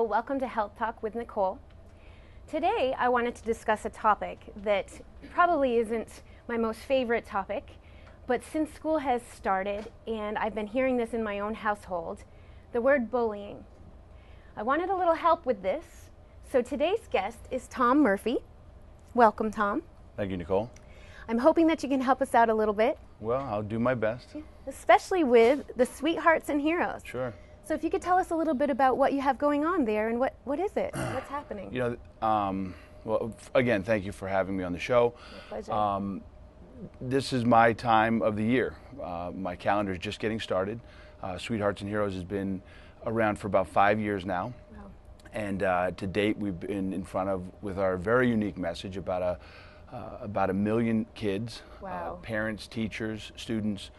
Hello, welcome to Health Talk with Nicole. Today I wanted to discuss a topic that probably isn't my most favorite topic, but since school has started and I've been hearing this in my own household, the word bullying. I wanted a little help with this, so today's guest is Tom Murphy. Welcome, Tom. Thank you, Nicole. I'm hoping that you can help us out a little bit. Well, I'll do my best. Especially with the Sweethearts and Heroes. Sure. So if you could tell us a little bit about what you have going on there and what is it? What's happening? Well, again, thank you for having me on the show. My pleasure. This is my time of the year. My calendar is just getting started. Sweethearts and Heroes has been around for about 5 years now. Wow. And to date, we've been in front of, with our very unique message, about a million kids, Wow. Parents, teachers, students.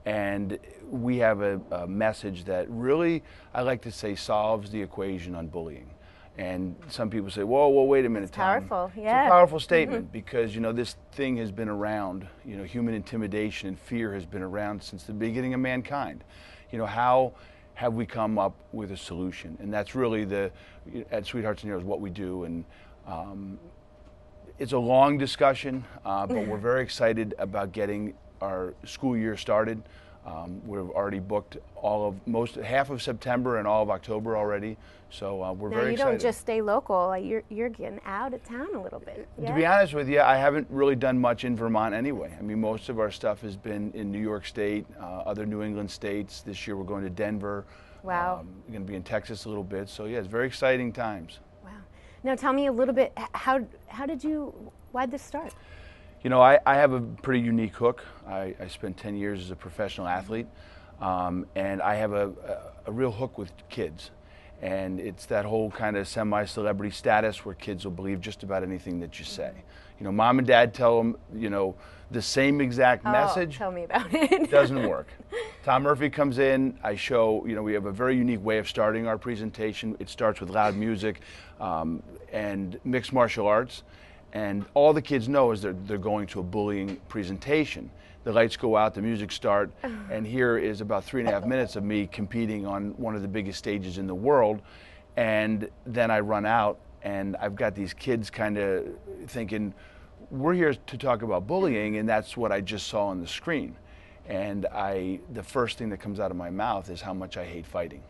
And we have a message that really, I like to say, solves the equation on bullying. And some people say, whoa, wait a minute, It's Tom. powerful, yeah. It's a powerful statement because, this thing has been around. Human intimidation and fear has been around since the beginning of mankind. How have we come up with a solution? And that's really at Sweethearts and Heroes, what we do. And it's a long discussion, but we're very excited about getting our school year started. We've already booked half of September and all of October already, so we're Now very you excited. don't just stay local, you're getting out of town a little bit. To be honest with you, I haven't really done much in Vermont anyway. I mean, most of our stuff has been in New York State, other New England states. This year we're going to Denver. Wow. We're going to be in Texas a little bit, so yeah, it's very exciting times. Wow. Now tell me a little bit, why'd this start? I have a pretty unique hook. I spent 10 years as a professional athlete, and I have a real hook with kids. And it's that whole kind of semi-celebrity status where kids will believe just about anything that you say. Mom and dad tell them, the same exact message. Tell me about it. Doesn't work. Tom Murphy comes in, I show, we have a very unique way of starting our presentation. It starts with loud music and mixed martial arts. And all the kids know is they're going to a bullying presentation. The lights go out, the music start, and here is about 3.5 minutes of me competing on one of the biggest stages in the world. And then I run out, and I've got these kids kind of thinking, we're here to talk about bullying, and that's what I just saw on the screen. And the first thing that comes out of my mouth is how much I hate fighting.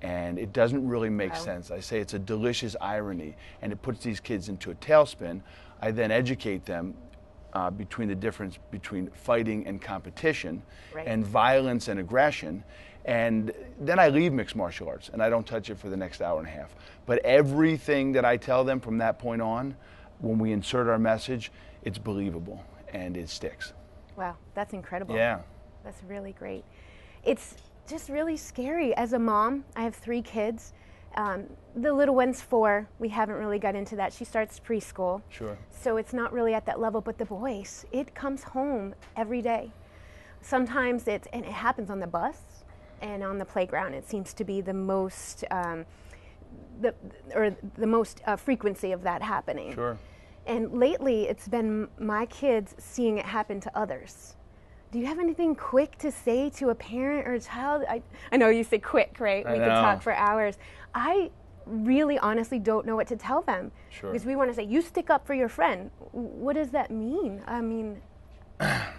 And it doesn't really make sense. I say it's a delicious irony, and it puts these kids into a tailspin. I then educate them between the difference between fighting and competition, and violence and aggression. And then I leave mixed martial arts, and I don't touch it for the next hour and a half. But everything that I tell them from that point on, when we insert our message, it's believable, and it sticks. Wow, that's incredible. Yeah. That's really great. It's just really scary. As a mom, I have 3 kids. The little one's 4. We haven't really got into that. She starts preschool. Sure. So it's not really at that level, but the boys, it comes home every day. Sometimes and it happens on the bus and on the playground. It seems to be the most, the most frequency of that happening. Sure. And lately, it's been my kids seeing it happen to others. Do you have anything quick to say to a parent or a child? I know you say quick, right? We could talk for hours. I really honestly don't know what to tell them. Sure. Because we want to say, you stick up for your friend. What does that mean? I mean...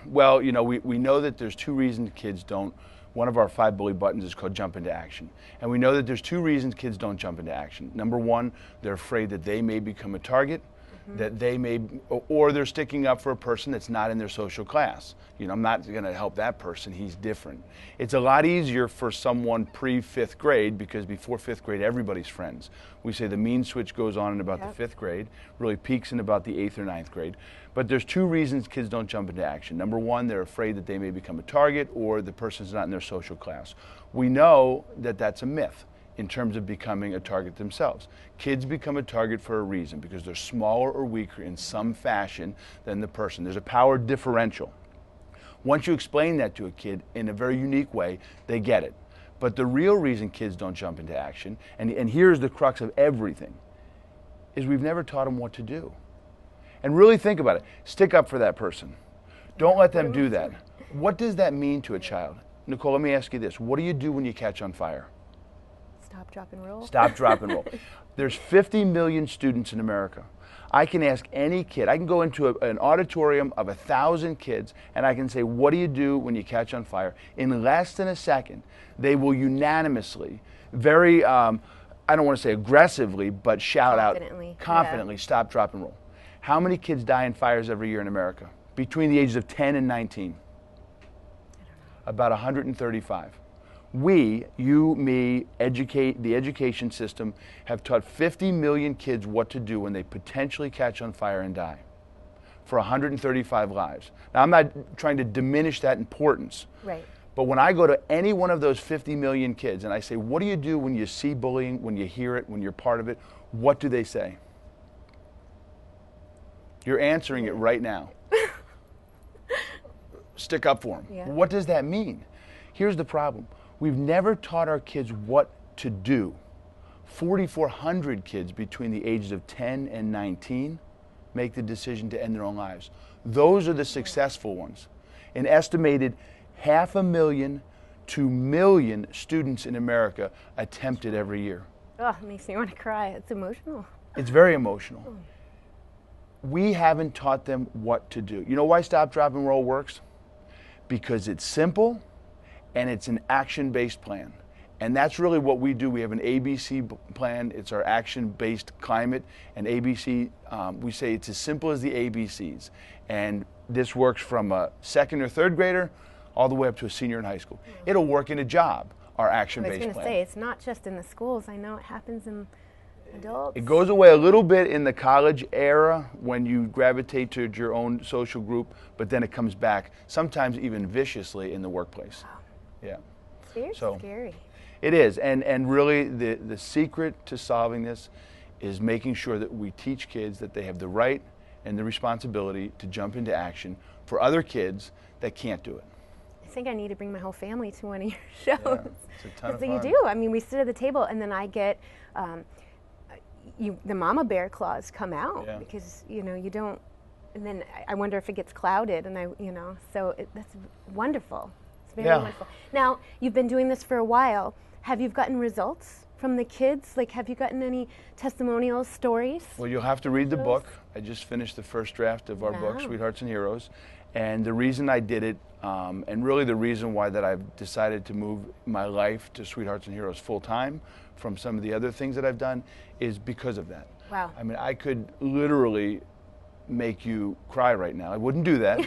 Well, we know that there's 2 reasons kids don't. One of our 5 bully buttons is called jump into action. And we know that there's 2 reasons kids don't jump into action. Number 1, they're afraid that they may become a target. That they may, or they're sticking up for a person that's not in their social class. I'm not going to help that person, he's different. It's a lot easier for someone pre-5th grade because before 5th grade, everybody's friends. We say the mean switch goes on in about the 5th grade, really peaks in about the 8th or 9th grade. But there's 2 reasons kids don't jump into action. Number 1, they're afraid that they may become a target or the person's not in their social class. We know that that's a myth in terms of becoming a target themselves. Kids become a target for a reason, because they're smaller or weaker in some fashion than the person. There's a power differential. Once you explain that to a kid in a very unique way, they get it. But the real reason kids don't jump into action, and here's the crux of everything, is we've never taught them what to do. And really think about it. Stick up for that person. Don't let them do that. What does that mean to a child? Nicole, let me ask you this. What do you do when you catch on fire? Stop, drop, and roll. Stop, drop, and roll. There's 50 million students in America. I can ask any kid, I can go into an auditorium of 1,000 kids and I can say, what do you do when you catch on fire? In less than a second, they will unanimously, very, I don't want to say aggressively, but shout confidently, stop, drop, and roll. How many kids die in fires every year in America? Between the ages of 10 and 19? About 135. We, you, me, the education system have taught 50 million kids what to do when they potentially catch on fire and die for 135 lives. Now, I'm not trying to diminish that importance. Right. But when I go to any one of those 50 million kids and I say, what do you do when you see bullying, when you hear it, when you're part of it? What do they say? You're answering it right now. Stick up for them. Yeah. What does that mean? Here's the problem. We've never taught our kids what to do. 4,400 kids between the ages of 10 and 19 make the decision to end their own lives. Those are the successful ones. An estimated 500,000 to 1 million students in America attempt it every year. Oh, it makes me want to cry. It's emotional. It's very emotional. We haven't taught them what to do. You know why Stop, Drop, and Roll works? Because it's simple and it's an action-based plan. And that's really what we do. We have an ABC plan. It's our action-based climate. And ABC, we say it's as simple as the ABCs. And this works from a second or third grader all the way up to a senior in high school. It'll work in a job, our action-based plan. I was going to say, it's not just in the schools. I know it happens in adults. It goes away a little bit in the college era when you gravitate to your own social group, but then it comes back, sometimes even viciously, in the workplace. Wow. Yeah. It's scary. It is, and really the secret to solving this is making sure that we teach kids that they have the right and the responsibility to jump into action for other kids that can't do it. I think I need to bring my whole family to one of your shows. Yeah, it's a ton of fun. You do. I mean, we sit at the table and then I get the mama bear claws come out because you don't, and then I wonder if it gets clouded, and so that's wonderful. It's very wonderful. Now, you've been doing this for a while. Have you gotten results from the kids? Like, have you gotten any testimonials, stories? Well, you'll have to read the book. I just finished the first draft of our book, Sweethearts and Heroes. And the reason I did it, and really the reason why that I've decided to move my life to Sweethearts and Heroes full time from some of the other things that I've done, is because of that. Wow. I mean, I could literally make you cry right now. I wouldn't do that.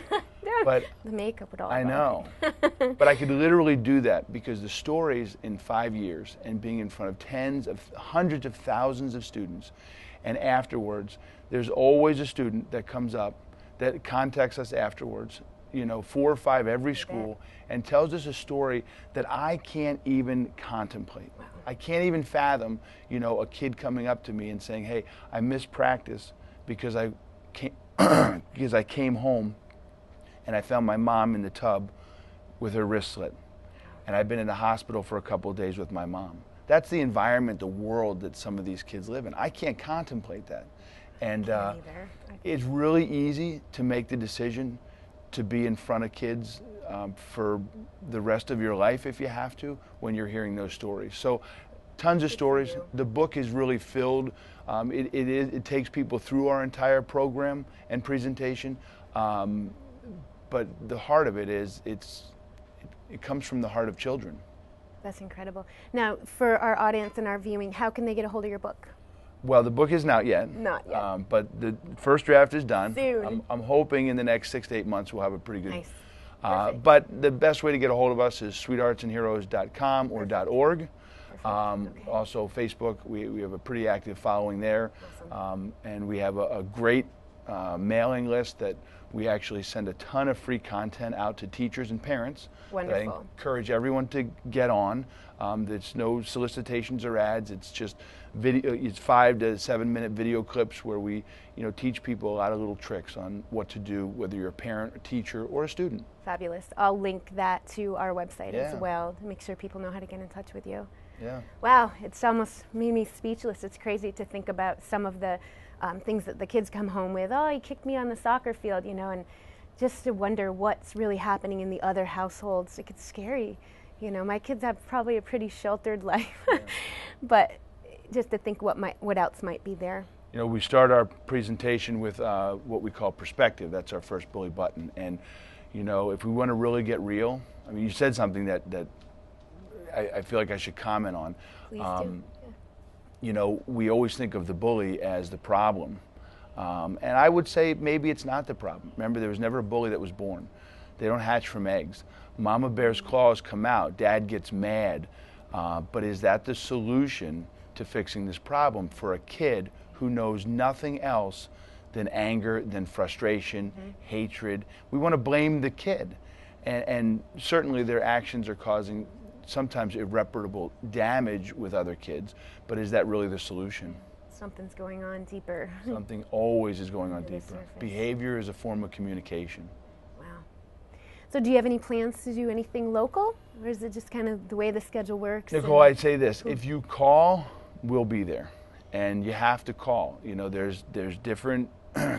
But the makeup would all. I know. But I could literally do that because the stories in 5 years and being in front of hundreds of thousands of students, and afterwards, there's always a student that comes up that contacts us afterwards, 4 or 5 every school, and tells us a story that I can't even contemplate. Wow. I can't even fathom, a kid coming up to me and saying, hey, I missed practice because I came home and I found my mom in the tub with her wrist slit. And I've been in the hospital for a couple of days with my mom. That's the environment, the world that some of these kids live in. I can't contemplate that. And it's really easy to make the decision to be in front of kids for the rest of your life if you have to, when you're hearing those stories. So tons of stories. The book is really filled. It takes people through our entire program and presentation. But the heart of it is, it comes from the heart of children. That's incredible. Now, for our audience and our viewing, how can they get a hold of your book? Well, the book isn't out yet. Not yet. But the first draft is done. Soon. I'm hoping in the next 6 to 8 months we'll have a pretty good. Nice. But the best way to get a hold of us is sweetheartsandheroes.com or .org. Also, Facebook, we have a pretty active following there. Awesome. And we have a great mailing list that we actually send a ton of free content out to teachers and parents. Wonderful. That I encourage everyone to get on. There's no solicitations or ads. It's just video. It's 5 to 7 minute video clips where we, teach people a lot of little tricks on what to do, whether you're a parent, a teacher, or a student. Fabulous. I'll link that to our website as well to make sure people know how to get in touch with you. Yeah. Wow, it's almost made me speechless. It's crazy to think about some of the things that the kids come home with. Oh, he kicked me on the soccer field, and just to wonder what's really happening in the other households. It's scary. You know, my kids have probably a pretty sheltered life, but just to think what else might be there. You know, we start our presentation with what we call perspective. That's our first bully button. And, you know, if we want to really get real, I mean, you said something that I feel like I should comment on. Please do. Yeah. You know, we always think of the bully as the problem. And I would say maybe it's not the problem. Remember, there was never a bully that was born. They don't hatch from eggs. Mama bear's claws come out. Dad gets mad. But is that the solution to fixing this problem for a kid who knows nothing else than anger, than frustration, hatred? We want to blame the kid. And certainly their actions are causing sometimes irreparable damage with other kids, but is that really the solution? Something's going on deeper. Something always is going on deeper. Surface. Behavior is a form of communication. Wow. So do you have any plans to do anything local, or is it just kind of the way the schedule works? Nicole, I'd say this, if you call, we'll be there. And you have to call. You know, there's different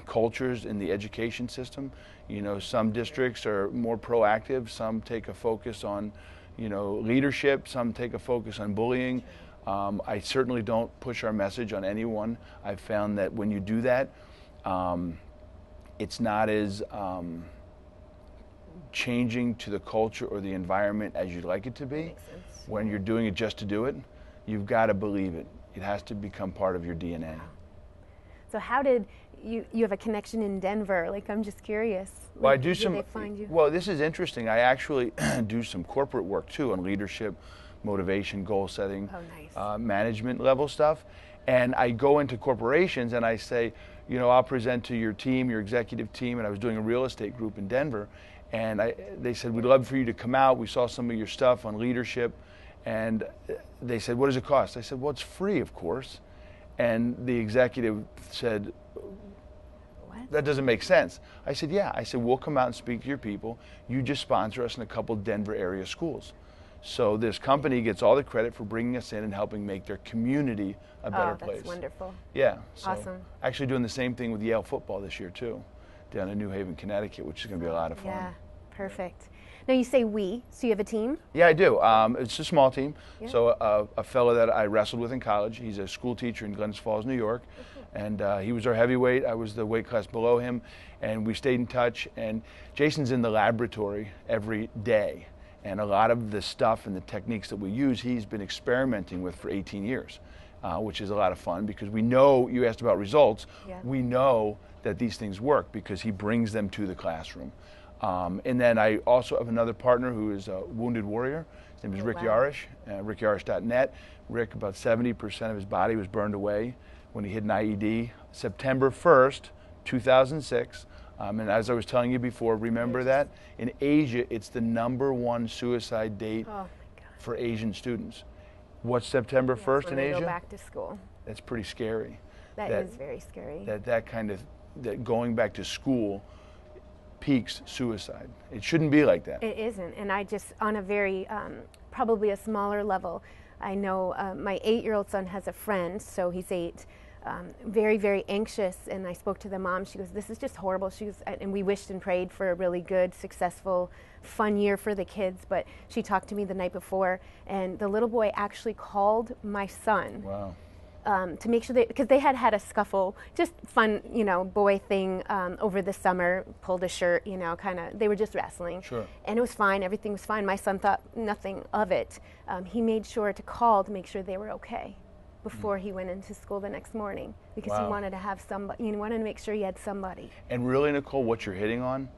cultures in the education system. You know, some districts are more proactive, some take a focus on, you know, leadership, some take a focus on bullying. I certainly don't push our message on anyone. I've found that when you do that, it's not as changing to the culture or the environment as you'd like it to be. Makes sense. When you're doing it just to do it, you've got to believe it. It has to become part of your DNA. So how did you have a connection in Denver? Like, I'm just curious. Well, Like, I do did some. they find you? Well, this is interesting. I actually do some corporate work too on leadership, motivation, goal setting, Oh, nice. management level stuff. And I go into corporations and I say, you know, I'll present to your team, your executive team. And I was doing a real estate group in Denver, and they said, we'd love for you to come out. We saw some of your stuff on leadership. And they said, what does it cost? I said, well, it's free, of course. And the executive said, What? that doesn't make sense. I said, yeah. I said, we'll come out and speak to your people. You just sponsor us in a couple Denver area schools. So this company gets all the credit for bringing us in and helping make their community a better place. That's wonderful. Yeah. So Awesome. Actually doing the same thing with Yale football this year too, down in New Haven, Connecticut, which is going to be a lot of fun. Yeah, perfect. Now you say we, so you have a team? Yeah, I do. It's a small team. Yeah. So a fellow that I wrestled with in college, he's a school teacher in Glens Falls, New York. And he was our heavyweight. I was the weight class below him. And we stayed in touch. And Jason's in the laboratory every day. And a lot of the stuff and the techniques that we use, he's been experimenting with for 18 years, which is a lot of fun because we know, you asked about results, Yeah. we know that these things work because he brings them to the classroom. And then I also have another partner who is a wounded warrior. His name is Rick wow. Yarish, rickyarish.net. Rick, about 70% of his body was burned away when he hit an IED, September 1st, 2006. And as I was telling you before, remember that in Asia, it's the #1 suicide date Oh my God. for Asian students. What's September 1st in When they Asia? go back to school. That's pretty scary. That is very scary. That kind of, that going back to school peaks suicide. It shouldn't be like that. It isn't, and I just, on a very, probably a smaller level, I know my 8-year-old son has a friend, so he's 8, very, very anxious, and I spoke to the mom. She goes, this is just horrible. She goes, and we wished and prayed for a really good, successful, fun year for the kids, but she talked to me the night before, and the little boy actually called my son. Wow. To make sure because they had a scuffle, just fun, you know, boy thing over the summer, pulled a shirt, you know, kind of, they were just wrestling. Sure. And it was fine, everything was fine. My son thought nothing of it. He made sure to call to make sure they were okay before he went into school the next morning because he Wow. wanted to have somebody, he wanted to make sure he had somebody. And really, Nicole, what you're hitting on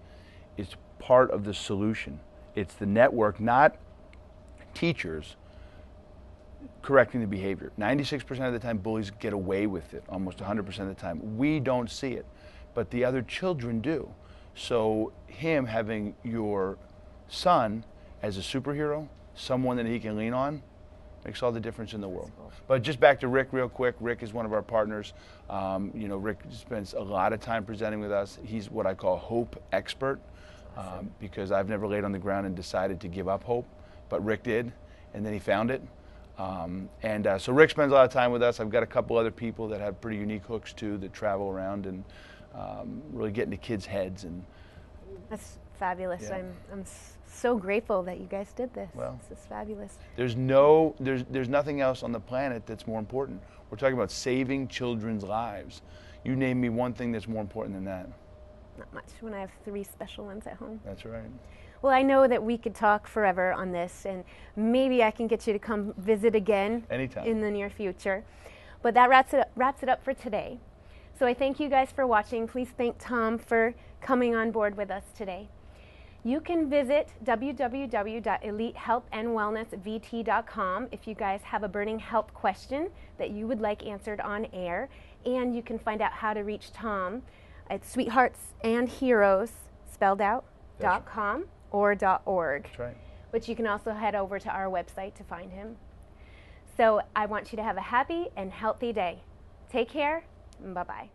is part of the solution. It's the network, not teachers correcting the behavior. 96% of the time, bullies get away with it, almost 100% of the time. We don't see it, but the other children do. So him having your son as a superhero, someone that he can lean on, makes all the difference in the world. But just back to Rick real quick. Rick is one of our partners. You know, Rick spends a lot of time presenting with us. He's what I call a hope expert because I've never laid on the ground and decided to give up hope, but Rick did, and then he found it. So Rick spends a lot of time with us. I've got a couple other people that have pretty unique hooks too that travel around and really get into kids' heads. And That's Fabulous. Yeah. I'm so grateful that you guys did this. Well, This is fabulous. there's nothing else on the planet that's more important. We're talking about saving children's lives. You name me one thing that's more important than that. Not much when I have 3 special ones at home. That's right. Well, I know that we could talk forever on this, and maybe I can get you to come visit again Anytime. in the near future. But that wraps it up for today. So I thank you guys for watching. Please thank Tom for coming on board with us today. You can visit www.elitehealthandwellnessvt.com if you guys have a burning health question that you would like answered on air. And you can find out how to reach Tom at sweetheartsandheroes, spelled out, .com or .org. That's right. But you can also head over to our website to find him. So I want you to have a happy and healthy day. Take care, and bye-bye.